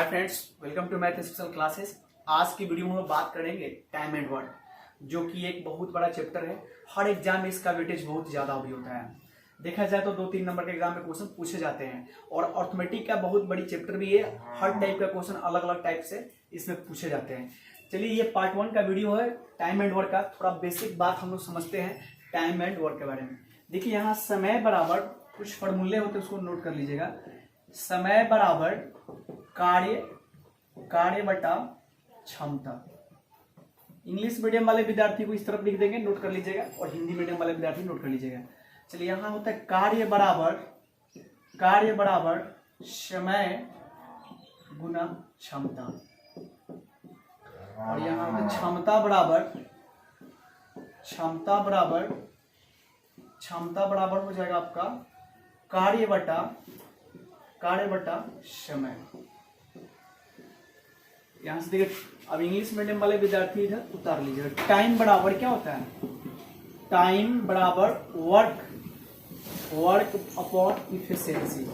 Hi friends, welcome to math special classes. आज की video में हम बात करेंगे टाइम एंड वर्क, जो कि एक बहुत बड़ा चैप्टर है। हर एग्जाम में इसका वेटेज बहुत ज़्यादा भी होता है। देखा जाए तो 2-3 नंबर के एग्जाम में क्वेश्चन पूछे जाते हैं और अर्थमेटिक का बहुत बड़ी चैप्टर भी है। हर टाइप का क्वेश्चन अलग अलग टाइप से इसमें पूछे जाते हैं। चलिए, ये पार्ट 1 का वीडियो है टाइम एंड वर्क का। थोड़ा बेसिक बात हम लोग समझते हैं टाइम एंड वर्क के बारे में। देखिए, यहाँ समय बराबर कुछ फॉर्मूले होते हैं, उसको नोट कर लीजिएगा। समय बराबर कार्य बटा क्षमता। इंग्लिश मीडियम वाले विद्यार्थी को इस तरफ लिख देंगे, नोट कर लीजिएगा, और हिंदी मीडियम वाले विद्यार्थी नोट कर लीजिएगा। चलिए, यहां होता है कार्य बराबर समय गुना क्षमता, और यहां होता है क्षमता बराबर हो जाएगा आपका कार्य बटा समय। यहां से देखिए, अब इंग्लिश मीडियम वाले विद्यार्थी इधर उतार लीजिएगा। टाइम बराबर क्या होता है? टाइम बराबर वर्क अपॉन इफिशिएंसी,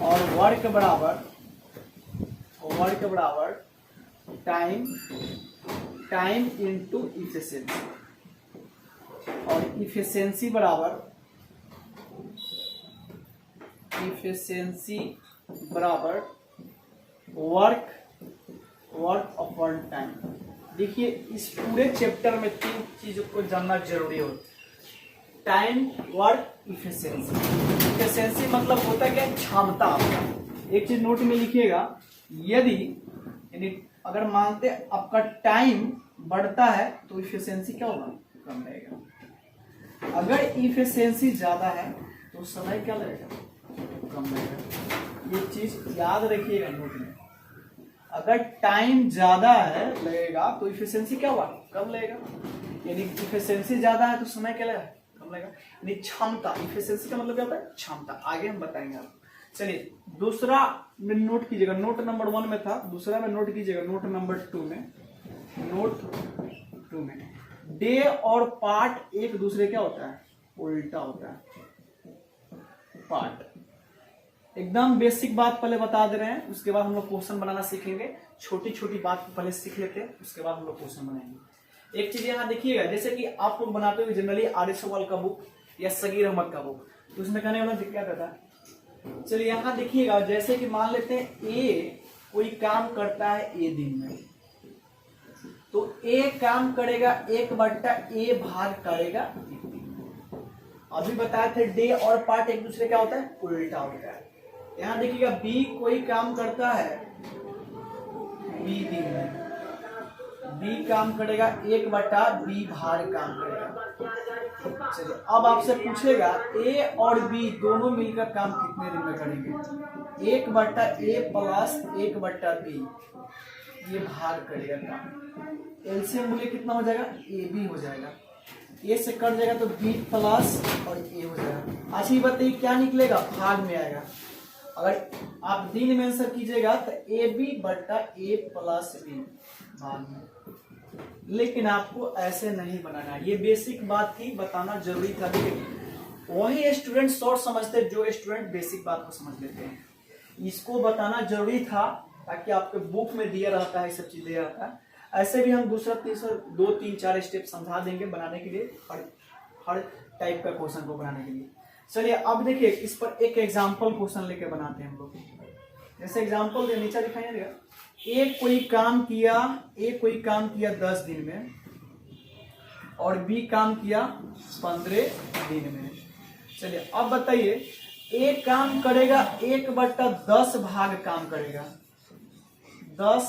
और वर्क बराबर टाइम इनटू इफिशिएंसी, और इफिशिएंसी बराबर वर्क अपॉन टाइम। देखिए, इस पूरे चैप्टर में 3 चीजों को जानना जरूरी हो। Time, work, efficiency. इफिशिएंसी मतलब होता है क्या? क्षमता। एक चीज नोट में लिखिएगा, यदि अगर मानते आपका टाइम बढ़ता है तो इफिशिएंसी क्या होगा? कम रहेगा। अगर इफिशिएंसी ज्यादा है तो समय क्या लगेगा? कम रहेगा। ये चीज याद रखिएगा नोट में। अगर टाइम ज्यादा है लगेगा तो इफिशिएंसी क्या हुआ? कम लगेगा। यानी इफिशिएंसी ज्यादा है तो समय क्या लगेगा? कम लगेगा। यानी क्षमता, इफिशिएंसी का मतलब क्या होता है? क्षमता। आगे हम बताएंगे आपको। चलिए, दूसरा में नोट कीजिएगा। नोट नंबर 1 में था, दूसरा में नोट कीजिएगा नोट नंबर 2 में। डे और पार्ट एक दूसरे क्या होता है? उल्टा होता है। पार्ट एकदम बेसिक बात पहले बता दे रहे हैं, उसके बाद हम लोग क्वेश्चन बनाना सीखेंगे। छोटी छोटी बात पहले सीख लेते हैं, उसके बाद हम लोग क्वेश्चन बनाएंगे। एक चीज यहाँ देखिएगा, जैसे कि आप लोग बनाते हो जनरली आरिफ अव्वल का बुक या सगीर अहमद का बुक, तो उसमें कहने वाला दिक्कत रहता है। चलिए, यहाँ देखिएगा, जैसे कि मान लेते हैं ए कोई काम करता है ए दिन में, तो ए काम करेगा 1/a भाग करेगा एक दिन। अभी बताए थे डे और पार्ट एक दूसरे क्या होता है? उल्टा होता है। यहाँ देखिएगा, बी कोई काम करता है बी दिन में, बी काम करेगा 1/b भाग काम करेगा। चलिए, अब आपसे पूछेगा ए और बी दोनों मिलकर काम कितने दिन में करेंगे? 1/a प्लस 1/b ये भाग करेगा काम। एलसीएम बोले कितना हो जाएगा? ए बी हो जाएगा। ए से कट जाएगा तो बी प्लस और ए हो जाएगा। अच्छा, ये बताइए क्या निकलेगा? भाग में आएगा। अगर आप दिन में आंसर कीजिएगा तो ए बी बटा ए प्लस बी भाग में। लेकिन आपको ऐसे नहीं बनाना। ये बेसिक बात थी, बताना जरूरी था। लेकिन वही स्टूडेंट शॉर्ट समझते जो स्टूडेंट बेसिक बात को समझ लेते हैं। इसको बताना जरूरी था ताकि आपके बुक में दिया रहता है, सब चीज दिया रहता है। ऐसे भी हम दूसरा तीसरा 2-3-4 स्टेप समझा देंगे बनाने के लिए, हर टाइप का क्वेश्चन को बनाने के लिए। चलिए, अब देखिए, इस पर एक एग्जांपल क्वेश्चन लेके बनाते हैं हम लोग। जैसे एग्जांपल दे, नीचे दिखाई देगा, ए कोई काम किया 10 दिन में और बी काम किया 15 दिन में। चलिए, अब बताइए, ए काम करेगा 1/10 भाग काम करेगा, 10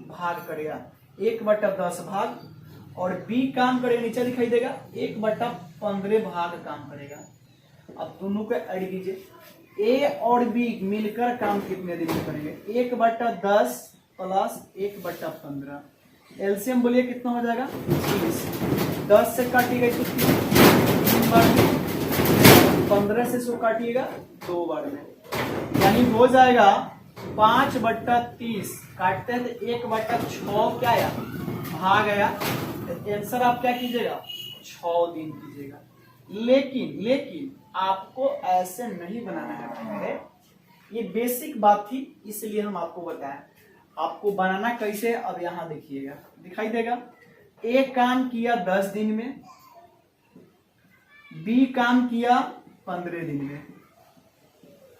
भाग करेगा, 1/10 भाग, और बी काम करेगा, नीचे दिखाई देगा 1/15 भाग काम करेगा। अब दोनों को ऐड कीजिए, ए और बी मिलकर काम कितने दिन में करेंगे? 1/10 प्लस 1/15। एलसीएम बोलिए कितना हो जाएगा? 30। 10 से काटिएगा तो 3 बार में, 15 से 100 काटिएगा 2 बार में, यानी हो जाएगा 5/30। काटते हैं तो 1/6 क्या आया? भाग आया। आंसर आप क्या कीजिएगा? 6 दिन कीजिएगा। लेकिन आपको ऐसे नहीं बनाना है। ये बेसिक बात थी, इसलिए हम आपको बताएं। आपको बनाना कैसे, अब यहां देखिएगा, दिखाई देगा। ए काम किया 10 दिन में, बी काम किया 15 दिन में।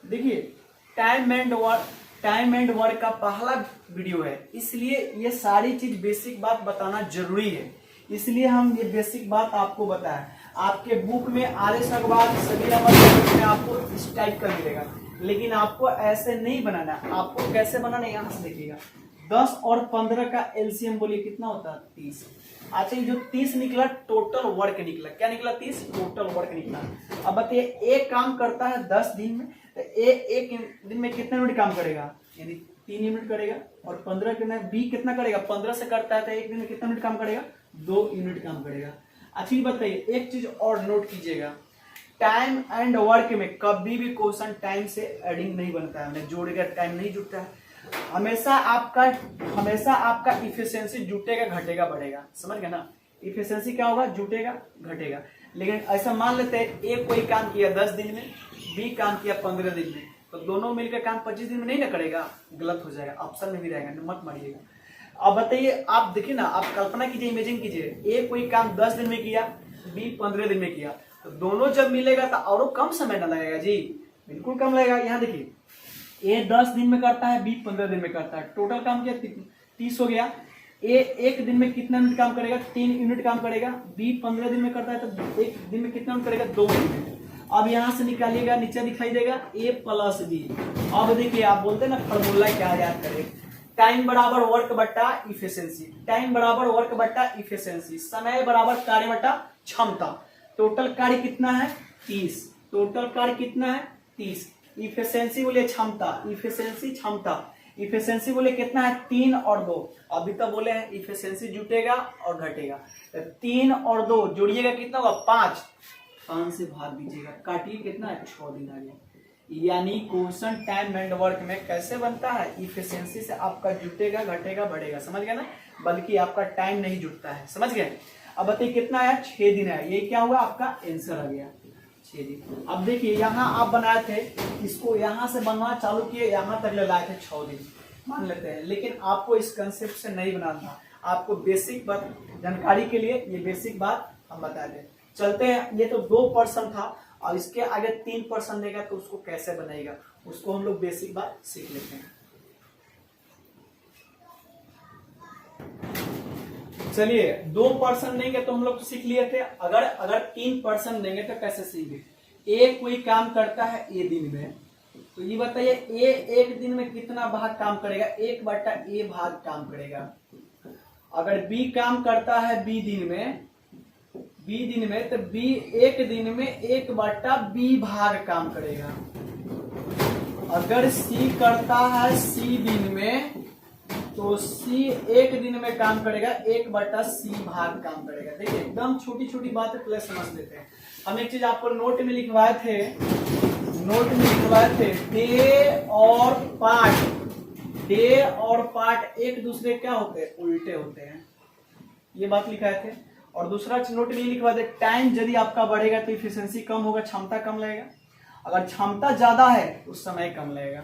देखिए टाइम एंड वर्क का पहला वीडियो है, इसलिए ये सारी चीज बेसिक बात बताना जरूरी है, इसलिए हम ये बेसिक बात आपको बताएं। आपके बुक में आर.एस. अग्रवाल सभी में आपको इस टाइप का मिलेगा, लेकिन आपको ऐसे नहीं बनाना। आपको कैसे बनाना है, यहाँ से देखिएगा। 10 और 15 का एलसीएम बोलिए कितना होता है, 30। अच्छा ये जो 30 निकला टोटल वर्क निकला, क्या निकला, 30 टोटल वर्क निकला। अब बताइए एक काम करता है 10 दिन में, तो एक दिन में कितने यूनिट काम करेगा, यानी 3 यूनिट करेगा। और 15 के बी कितना करेगा, 15 से करता है तो एक दिन में कितना यूनिट काम करेगा, 2 यूनिट काम करेगा। अच्छा ये बताइए एक चीज और नोट कीजिएगा, टाइम एंड वर्क में कभी भी क्वेश्चन टाइम से एडिंग नहीं बनता है, जोड़ेगा टाइम नहीं जुटता है। हमेशा आपका इफिशियंसी जुटेगा घटेगा बढ़ेगा, समझ गए ना। इफिशियंसी क्या होगा, जुटेगा घटेगा। लेकिन ऐसा मान लेते हैं ए कोई काम किया 10 दिन में, बी काम किया 15 दिन में, तो दोनों मिलकर काम 25 दिन में नहीं ना करेगा, गलत हो जाएगा, ऑप्शन में भी रहेगा, मत मारिएगा। अब बताइए आप देखिए ना, आप कल्पना कीजिए, इमेजिन कीजिए, ए कोई काम 10 दिन में किया, बी 15 दिन में किया, तो दोनों जब मिलेगा तो और कम समय ना लगेगा जी, बिल्कुल कम लगेगा। यहाँ देखिए ए 10 दिन में करता है, बी 15 दिन में करता है, टोटल काम किया 30 हो गया। ए एक दिन में कितना यूनिट काम करेगा, 3 यूनिट काम करेगा। बी 15 दिन में करता है तो एक दिन में कितना यूनिट करेगा, 2 यूनिट। अब यहां से निकालिएगा, नीचे दिखाई देगा ए प्लस बी। अब देखिए आप बोलते हैं ना फॉर्मूला क्या याद करें, टाइम बराबर वर्क बट्टा इफिशियंसी, टाइम बराबर वर्क बट्टा इफिशियंसी, समय बराबर कार्य बट्टा क्षमता। टोटल कार्य कितना है, 30, टोटल कार्य कितना है, 30। इफिशियंसी बोले क्षमता, इफिशियंसी क्षमता, इफिशियंसी बोले कितना है, 3 और 2। अभी तो बोले हैं इफिशियंसी जुटेगा और घटेगा, 3 और 2 जोड़िएगा कितना होगा, 5 से भाग दीजिएगा, काटिए कितना है, 6 दिन आ गया। यानी क्वेश्चन टाइम एंड वर्क में कैसे बनता है, इफिशियंसी से आपका जुटेगा घटेगा बढ़ेगा, समझ गए ना, बल्कि आपका टाइम नहीं जुटता है, समझ गए। अब बताइए कितना आया, 6 दिन है, ये क्या हुआ आपका आंसर आ गया, 6 दिन। अब देखिए यहाँ आप बनाए थे, इसको यहाँ से बनना चालू किए, यहाँ तक ले लाए थे 6 दिन मान लेते हैं, लेकिन आपको इस कंसेप्ट से नहीं बनाना, आपको बेसिक बात जानकारी के लिए ये बेसिक बात हम बता दें। चलते हैं, ये तो 2% था, और इसके आगे 3% देगा तो उसको कैसे बनाएगा, उसको हम लोग बेसिक बात सीख लेते हैं। चलिए 2% देंगे तो हम लोग सीख लिए थे, अगर 3% देंगे तो कैसे सीखे। ए कोई काम करता है ए दिन में, तो ये बताइए ए एक दिन में कितना भाग काम करेगा, 1/a भाग काम करेगा। अगर बी काम करता है बी दिन में तो बी एक दिन में 1/b भाग काम करेगा। अगर सी करता है सी दिन में, तो सी एक दिन में काम करेगा, 1/c भाग काम करेगा। देखिए एकदम छोटी छोटी बातें पहले समझ लेते हैं। हम एक चीज आपको नोट में लिखवाए थे, डे और पार्ट एक दूसरे क्या होते हैं, उल्टे होते हैं, ये बात लिखाए थे। और दूसरा नोट में लिखवा दे, टाइम यदि आपका बढ़ेगा तो इफिशियंसी कम होगा, क्षमता कम लगेगा। अगर क्षमता ज्यादा है तो समय कम लगेगा,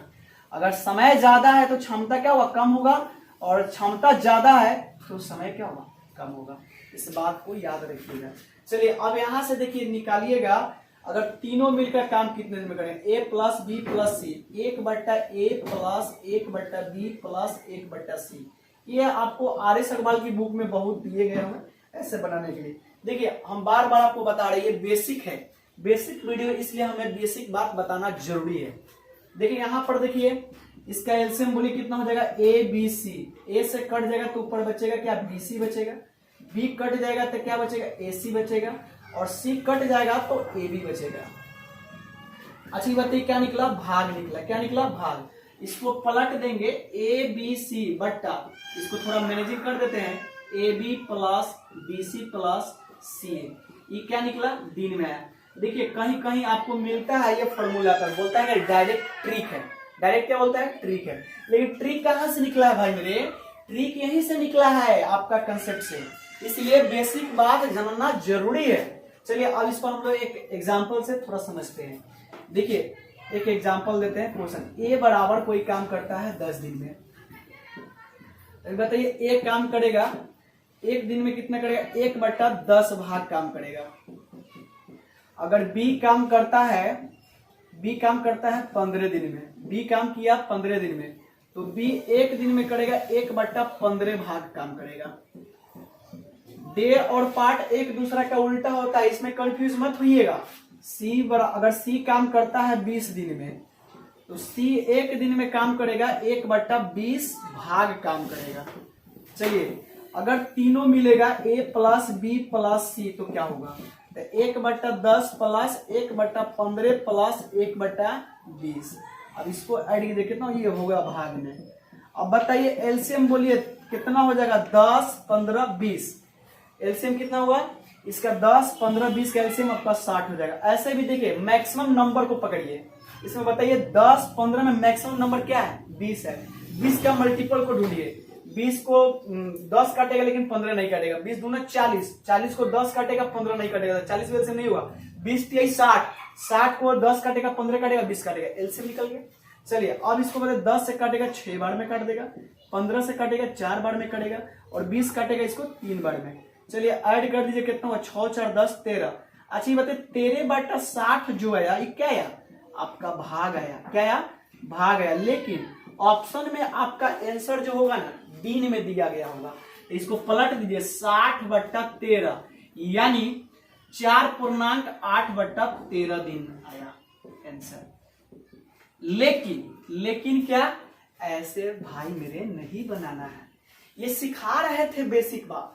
अगर समय ज्यादा है तो क्षमता क्या होगा, कम होगा, और क्षमता ज्यादा है तो समय क्या होगा, कम होगा। इस बात को याद रखिएगा। चलिए अब यहां से देखिए निकालिएगा, अगर तीनों मिलकर काम कितने दिन में करेंगे, ए प्लस बी प्लस सी, 1/a plus 1/b plus 1/c। ये आपको आर.एस. अग्रवाल की बुक में बहुत दिए गए हैं ऐसे बनाने के लिए। देखिए हम बार बार आपको बता रहे हैं, ये बेसिक है, बेसिक वीडियो, इसलिए हमें बेसिक बात बताना जरूरी है। देखिए यहाँ पर देखिए इसका एलसीएम बोलिए कितना हो जाएगा, ए बी सी। ए से कट जाएगा तो ऊपर बचेगा क्या, बी सी बचेगा। बी कट जाएगा तो क्या बचेगा, ए सी बचेगा। और सी कट जाएगा तो ए बी बचेगा। अच्छी बात है, क्या निकला, भाग निकला। क्या निकला, भाग। इसको पलट देंगे, ए बी सी बट्टा, इसको थोड़ा मैनेजिंग कर देते हैं, A B plus B C plus C. ये क्या निकला, दिन में आया। देखिए कहीं कहीं आपको मिलता है ये फॉर्मूला पर, बोलता है डायरेक्ट ट्रिक है। डायरेक्ट क्या बोलता है, ट्रिक है। लेकिन ट्रिक कहां से निकला है भाई मेरे, ट्रिक यहीं से निकला है आपका कंसेप्ट से, इसलिए बेसिक बात जानना जरूरी है। चलिए अब इस पर हम लोग एक एग्जांपल से थोड़ा समझते हैं। देखिए एक एग्जांपल देते हैं क्वेश्चन। ए बराबर कोई काम करता है 10 दिन में, तो बताइए ए काम करेगा एक दिन में कितना करेगा, 1/10 भाग काम करेगा। अगर बी काम करता है 15 दिन में, बी काम किया 15 दिन में, तो बी एक दिन में करेगा 1/15 भाग काम करेगा। डे और पार्ट एक दूसरा का उल्टा होता है, इसमें कंफ्यूज मत होइएगा। अगर सी काम करता है 20 दिन में, तो सी एक दिन में काम करेगा 1/20 भाग काम करेगा। चलिए अगर तीनों मिलेगा a प्लस बी प्लस सी तो क्या होगा, तो 1/10 प्लस 1/15 प्लस 1/20। अब इसको ऐड देखिए ना, ये होगा भाग में। अब बताइए एलसीएम बोलिए कितना हो जाएगा, 10 15 20। एलसीएम कितना हुआ इसका, 10 15 20 का एलसीएम आपका 60 हो जाएगा। ऐसे भी देखिए मैक्सिमम नंबर को पकड़िए, इसमें बताइए 10 15 में मैक्सिमम नंबर क्या है, 20 है। 20 का मल्टीपल को ढूंढिए। 20 को 10 काटेगा लेकिन 15 नहीं काटेगा, 20 दूना 40, 40 को 10 काटेगा 15 नहीं काटेगा, 40 में एलसीएम नहीं हुआ। 20 3 60, 60 को 10 काटेगा 15 काटेगा 20 काटेगा, एलसीएम निकल गया। चलिए अब इसको बताइए 10 से काटेगा 6 बार में काट देगा, 15 से काटेगा 4 बार में काटेगा, और 20 काटेगा इसको 3 बार में। चलिए ऐड कर दीजिए कितना हुआ, 6 4 10 13। अच्छा ये बताइए 13/60 जो आया ये क्या आया, आपका भाग आया। क्या आया, भाग आया। लेकिन ऑप्शन में आपका आंसर जो होगा ना दिन में दिया गया होगा, तो इसको पलट दीजिए 60/13 यानी 4.8/13 दिन आया आंसर। लेकिन क्या, ऐसे भाई मेरे नहीं बनाना है। ये सिखा रहे थे बेसिक बात,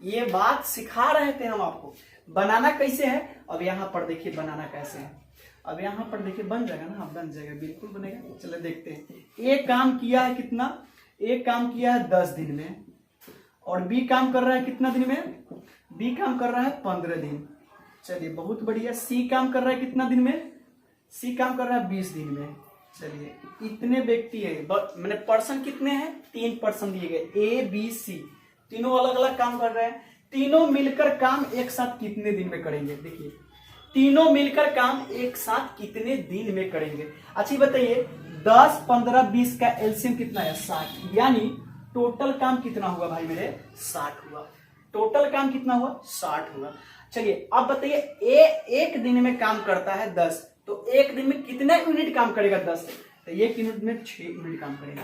ये बात सिखा रहे थे हम आपको, बनाना कैसे है। अब यहाँ पर देखिए बनाना कैसे है। अब यहाँ पर देखिए बन जाएगा ना, बन जाएगा, बिल्कुल बनेगा। चलो देखते हैं। ए काम किया है कितना, ए काम किया है 10 दिन में, और बी काम कर रहा है कितना दिन में, बी काम कर रहा है 15 दिन। चलिए बहुत बढ़िया। सी काम कर रहा है कितना दिन में, सी काम कर रहा है 20 दिन में। चलिए इतने व्यक्ति है, मैंने पर्सन कितने हैं, 3 पर्सन दिए गए, ए बी सी, तीनों अलग अलग काम कर रहे हैं। तीनों मिलकर काम एक साथ कितने दिन में करेंगे, देखिए तीनों मिलकर काम एक साथ कितने दिन में करेंगे। अच्छा बताइए 10 15 20 का एलसीएम कितना है, 60, यानी टोटल काम कितना हुआ भाई मेरे, 60 हुआ। टोटल काम कितना हुआ, 60 हुआ। चलिए अब बताइए ए एक दिन में काम करता है 10, तो एक दिन में कितने यूनिट काम करेगा 10, तो एक यूनिट में 6 यूनिट काम करेगा।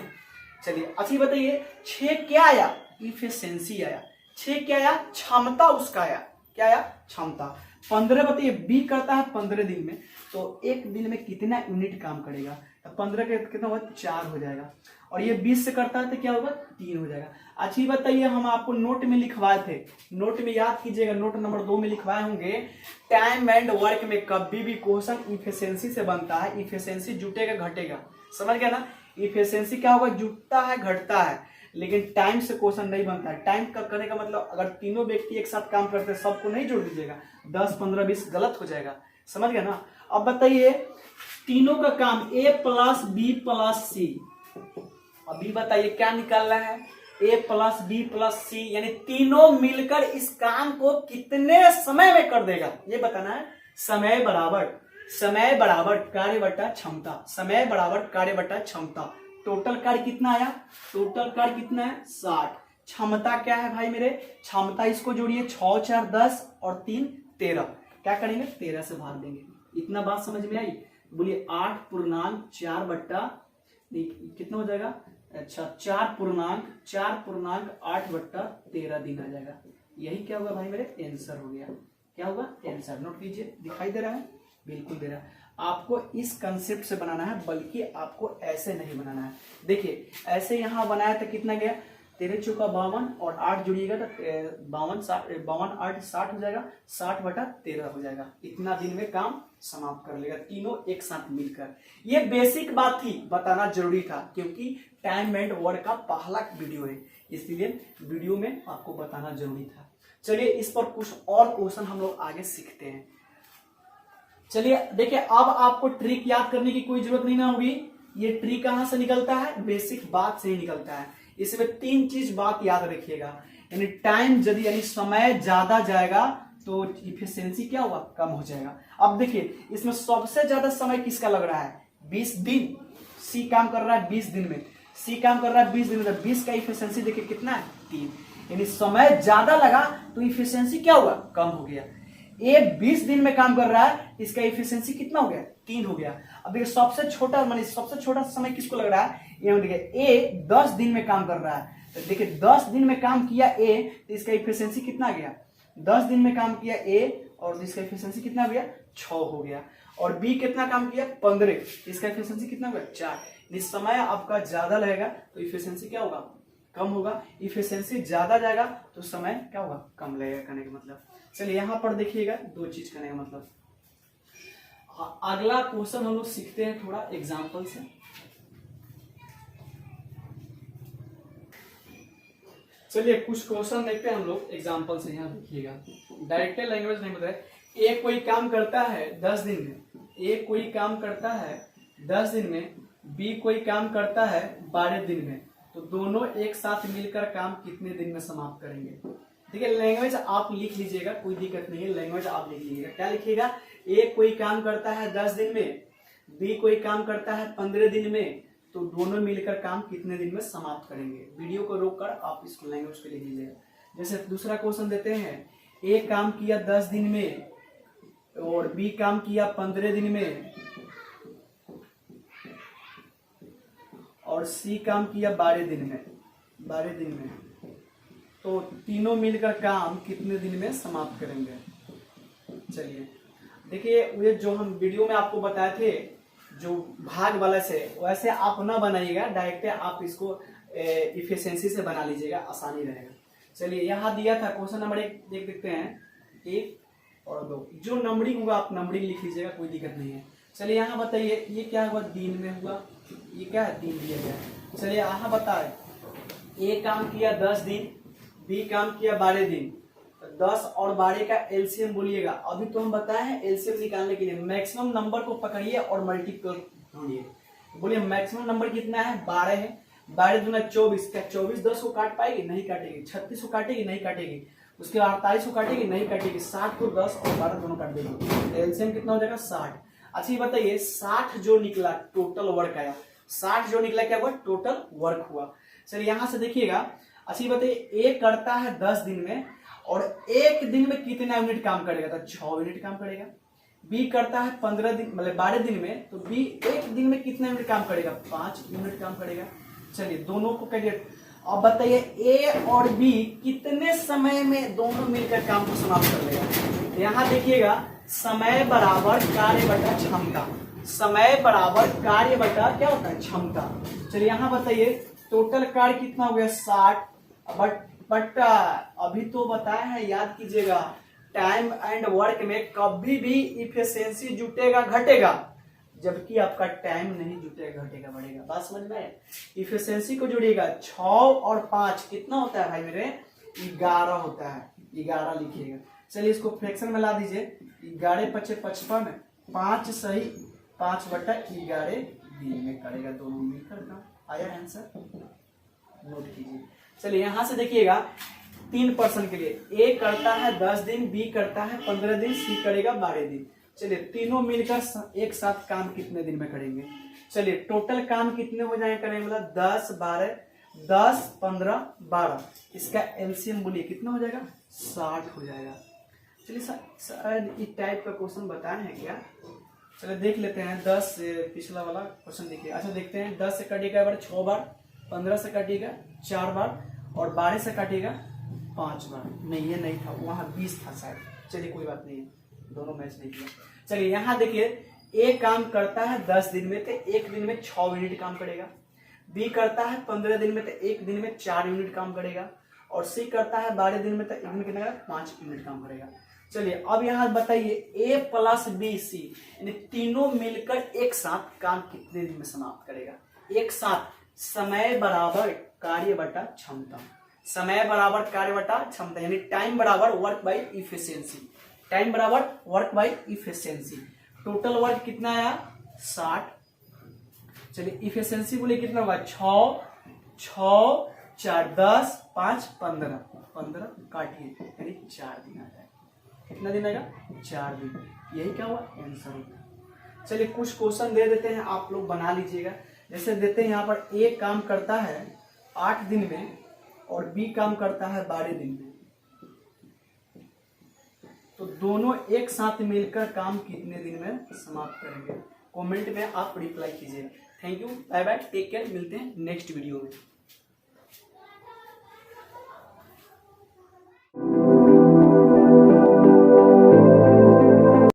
चलिए अच्छा बताइए 6 क्या आया, इफिशिएंसी आया। 6 क्या आया, क्षमता उसका आया। क्या आया, क्षमता। 15 बताइए बी करता है 15 दिन में, तो एक दिन में कितना यूनिट काम करेगा, तो 15 का कितना होगा, 4 हो जाएगा। और ये 20 से करता है तो क्या होगा, 3 हो जाएगा। अच्छी बताइए हम आपको नोट में लिखवाए थे, नोट में याद कीजिएगा, नोट नंबर 2 में लिखवाए होंगे। टाइम एंड वर्क में कभी भी क्वेश्चन इफिशिएंसी से बनता है। इफिशिएंसी जुटेगा घटेगा, समझ गया ना। इफिशिएंसी क्या होगा, जुटता है घटता है, लेकिन टाइम से क्वेश्चन नहीं बनता है। टाइम का करने का मतलब अगर तीनों व्यक्ति एक साथ काम करते हैं, सबको नहीं जोड़ दीजिएगा, 10 15 20 गलत हो जाएगा, समझ गया ना। अब बताइए तीनों का काम ए प्लस बी प्लस सी, अभी बताइए क्या निकालना है, ए प्लस बी प्लस सी, यानी तीनों मिलकर इस काम को कितने समय में कर देगा, ये बताना है। समय बराबर कार्य बटा क्षमता, समय बराबर कार्य बटा क्षमता। टोटल कार्य कितना आया, टोटल कार्य कितना है, 60। क्षमता क्या है भाई मेरे, क्षमता इसको जोड़िए, 6 4 10 और 3 13। क्या करेंगे, 13 से भाग देंगे। इतना बात समझ में आई, बोलिए 8.4 बट्टा कितना हो जाएगा, अच्छा 4.8/13 दिन आ जाएगा। यही क्या होगा भाई मेरे, आंसर हो गया। क्या होगा, आंसर। नोट कीजिए, दिखाई दे रहा है, बिल्कुल दे रहा है। आपको इस कंसेप्ट से बनाना है, बल्कि आपको ऐसे नहीं बनाना है। देखिए ऐसे यहां बनाया तो कितना गया, 13 चौका 52 और 8 जुड़िएगा तो 52 8 60 हो जाएगा, 60/13 हो जाएगा। इतना दिन में काम समाप्त कर लेगा तीनों एक साथ मिलकर। ये बेसिक बात थी, बताना जरूरी था, क्योंकि टाइम एंड वर्क का पहला वीडियो है, इसलिए वीडियो में आपको बताना जरूरी था। चलिए इस पर कुछ और क्वेश्चन हम लोग आगे सीखते हैं। चलिए देखिए अब आपको ट्रिक याद करने की कोई जरूरत नहीं ना होगी। ये ट्रिक कहां से निकलता है, बेसिक बात से ही निकलता है। इसमें 3 चीज बात याद रखिएगा, यानी टाइम यदि यानी समय ज्यादा जाएगा तो इफिशियंसी क्या होगा, कम हो जाएगा। अब देखिए इसमें सबसे ज्यादा समय किसका लग रहा है, 20 दिन। सी काम कर रहा है 20 दिन में, सी काम कर रहा है 20 दिन में, 20 का इफिशियंसी देखिए कितना है, 3। यानी समय ज्यादा लगा तो इफिशियंसी क्या हुआ, कम हो गया। ए 20 दिन में काम कर रहा है, इसका इफिशियंसी कितना हो गया, 3 हो गया। अब देखिए सबसे छोटा माने सबसे छोटा समय किसको लग रहा है, ये देखिए ए 10 दिन में काम कर रहा है, तो देखिए 10 दिन में काम किया ए, तो इसका इफिशियंसी कितना आ गया, 10 दिन में काम किया ए और इसका इफिशियंसी कितना हो गया, 6 हो गया। और बी कितना काम किया, 15, इसका इफिशियंसी कितना हो गया, 4। इस समय आपका ज्यादा लगेगा तो इफिशियंसी क्या होगा, कम होगा। इफिशियंसी ज्यादा जाएगा तो समय क्या होगा, कम लगेगा, कहने का मतलब। चलिए यहां पर देखिएगा 2 चीज करने का मतलब। अगला क्वेश्चन हम लोग सीखते हैं थोड़ा एग्जाम्पल से। चलिए कुछ क्वेश्चन देखते हैं हम लोग एग्जाम्पल से। यहाँ देखिएगा, डायरेक्ट लैंग्वेज नहीं बताए। एक कोई काम करता है 10 दिन में, एक कोई काम करता है 10 दिन में, बी कोई काम करता है 12 दिन में, तो दोनों एक साथ मिलकर काम कितने दिन में समाप्त करेंगे। देखिए लैंग्वेज आप लिख लीजिएगा, कोई दिक्कत नहीं है, लैंग्वेज आप लिख लीजिएगा। क्या लिखिएगा, एक कोई काम करता है 10 दिन में, बी कोई काम करता है 15 दिन में, तो दोनों मिलकर काम कितने दिन में समाप्त करेंगे। वीडियो को रोककर आप इसको लैंग्वेज पे लिख लीजिएगा। जैसे दूसरा क्वेश्चन देते हैं, ए काम किया 10 दिन में और बी काम किया 15 दिन में और सी काम किया 12 दिन में, 12 दिन में, तो तीनों मिलकर काम कितने दिन में समाप्त करेंगे। चलिए देखिए, ये जो हम वीडियो में आपको बताए थे जो भाग वाला से, वैसे आप ना बनाइएगा, डायरेक्ट आप इसको इफिशियंसी से बना लीजिएगा, आसानी रहेगा। चलिए यहाँ दिया था क्वेश्चन नंबर 1, देख देखते हैं 1 और 2। जो नंबरिंग होगा आप नंबरिंग लिख लीजिएगा, कोई दिक्कत नहीं है। चलिए यहाँ बताइए, ये क्या हुआ, दिन में हुआ, ये क्या है, दिन दिया गया। चलिए यहाँ बताए, ए काम किया 10 दिन, बी काम किया 12 दिन, 10 और 12 का एलसीएम बोलिएगा। अभी तो हम बताए हैं एलसीएम निकालने के लिए मैक्सिमम नंबर को पकड़िए और मल्टीपल ढूंढिए। बोलिए मैक्सिमम नंबर कितना है, 12 है। 12 दूना 24, क्या 24 10 को काट पाएगी, नहीं काटेगी। 36 को काटेगी, नहीं काटेगी। उसके बाद 48 को काटेगी, नहीं काटेगी। 60 को 10 और 12 दोनों काट देगी, एलसीएम कितना हो जाएगा, 60। अच्छा ये बताइए 60 जो निकला टोटल वर्क आया, 60 जो निकला क्या हुआ, टोटल वर्क हुआ। चलिए यहां से देखिएगा। अच्छा ये बताइए, ए करता है 10 दिन में और एक दिन में कितना यूनिट काम करेगा, तो 6 यूनिट काम करेगा। बी करता है 15 दिन मतलब 12 दिन में, तो बी एक दिन में कितना यूनिट काम करेगा, 5 यूनिट काम करेगा। चलिए दोनों को करिए। अब बताइए ए और बी कितने समय में दोनों मिलकर काम को समाप्त कर लेगा। यहाँ देखिएगा, समय बराबर कार्य बटा क्षमता, समय बराबर कार्य बटा क्या होता है, क्षमता। चलिए यहाँ बताइए टोटल कार्य कितना हो गया, 60, बट अभी तो बताया है, याद कीजिएगा, टाइम एंड वर्क में कभी भी इफिशियंसी जुटेगा घटेगा, जबकि आपका टाइम नहीं जुटेगा घटेगा बढ़ेगा। बात समझ में आए, इफिशियंसी को जोड़िएगा। 6 और 5 कितना होता है भाई मेरे, 11 होता है, 11 लिखिएगा। चलिए इसको फ्रैक्शन में ला दीजिए, 11 5 55, 5 सही 5/11 दिन में करेगा, दोनों मिलकर काम। आया आंसर, नोट कीजिए। चलिए यहां से देखिएगा 3% के लिए, ए करता है 10 दिन, बी करता है 15 दिन, सी करेगा 12 दिन। चलिए तीनों मिलकर एक साथ काम कितने दिन में करेंगे। चलिए टोटल काम कितने हो जाएंगे, करेंगे मतलब 10 12 10 15 12, इसका एलसीएम बोलिए कितना हो जाएगा, 60 हो जाएगा। चलिए सर इस टाइप का क्वेश्चन बताए हैं क्या, चलिए देख लेते हैं। 10 से पिछला वाला क्वेश्चन देखिए। अच्छा देखते हैं, 10 से कटिएगा 6 बार, 15 से काटिएगा 4 बार और 12 से काटिएगा 5 बार। नहीं ये नहीं था, वहां 20 था शायद। चलिए कोई बात नहीं, दोनों मैच नहीं किया। चलिए यहाँ देखिए, ए काम करता है 10 दिन में, तो एक दिन में 6 यूनिट काम करेगा। बी करता है 15 दिन में, तो एक दिन में 4 यूनिट काम करेगा। और सी करता है 12 दिन में, तो एक दिन में कितना 5 यूनिट काम करेगा। चलिए अब यहाँ बताइए, ए प्लस बी सी यानी तीनों मिलकर एक साथ काम कितने दिन में समाप्त करेगा। एक साथ, समय बराबर कार्य बटा क्षमता, समय बराबर कार्य बटा क्षमता, यानी टाइम बराबर वर्क बाई इफिशियंसी, टाइम बराबर work by efficiency. Total work कितना आया, 60। चलिए इफिशियंसी बोले कितना होगा, 6 4 10 5 15 काटिए, यानी 4 दिन आ जाए। कितना दिन आएगा, 4 दिन। यही क्या हुआ, आंसर होगा। चलिए कुछ क्वेश्चन दे देते हैं, आप लोग बना लीजिएगा। जैसे देते हैं यहाँ पर, ए काम करता है 8 दिन में और बी काम करता है 12 दिन में, तो दोनों एक साथ मिलकर काम कितने दिन में समाप्त करेंगे? कमेंट में आप रिप्लाई कीजिएगा। Thank you, bye bye, take care, मिलते हैं नेक्स्ट वीडियो में।